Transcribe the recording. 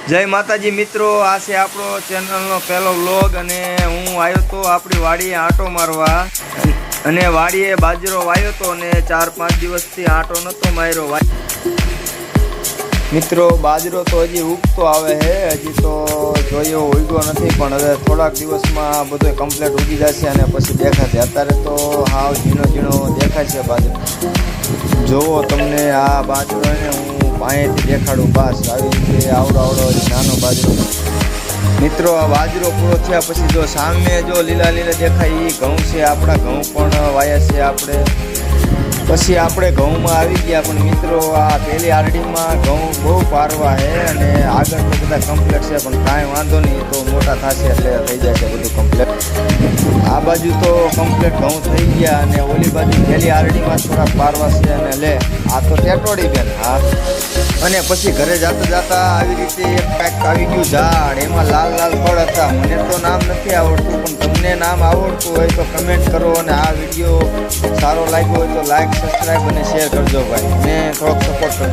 જય માતાજી મિત્રો, આ છે આપણો ચેનલનો પહેલો વ્લોગ અને હું આવ્યો તો આપણી વાડીએ આંટો મારવા અને વાડીએ બાજરો વાવ્યો તો અને 4-5 દિવસથી આંટો નહોતો માર્યો મિત્રો. બાજરો તો હજી ઉગતો આવે છે, હજી તો જોયો ઉગ્યો નથી, પણ હવે થોડાક દિવસમાં બધું કમ્પ્લીટ ઉગી જશે અને પછી દેખાશે. અત્યારે તો હાવ ઝીણો ઝીણો દેખાય છે બાજરો. જોવો તમને આ બાજરો ને હું અહીંયાથી દેખાડું. બસ આવી રીતે આવડો નાનો બાજરો મિત્રો. આ બાજરો પૂરો થયા પછી જો સામે જો લીલા લીલા દેખાય એ ઘઉં છે. આપણા ઘઉં પણ વાયા છે આપણે. પછી આપણે ઘઉંમાં આવી ગયા, પણ મિત્રો આ પહેલી આરડીમાં ઘઉં બહુ પારવા છે અને આગળ તો બધા કમ્પ્લીટ છે, પણ કાંઈ વાંધો નહીં, તો મોટા થશે એટલે થઈ જશે બધું કમ્પ્લીટ. આ બાજુ તો કમ્પ્લીટ ઘઉં થઈ ગયા અને ઓલી બાજુ પહેલી આરડીમાં થોડા પારવા છે. અને લે આ તો ટેટોડી બેન. હા, અને પછી ઘરે જતા આવી રીતે એક કાંઈક આવી ગયું ઝાડ, એમાં લાલ લાલ ફળ હતા. મને તો નામ નથી આવડતું, પણ તમને નામ આવડતું હોય તો કમેન્ટ કરો અને આ વિડીયો સારો લાગ્યો હોય તો લાઈક, સબસ્ક્રાઈબ અને શેર કરજો ભાઈ, ને થોડોક સપોર્ટ કરજો.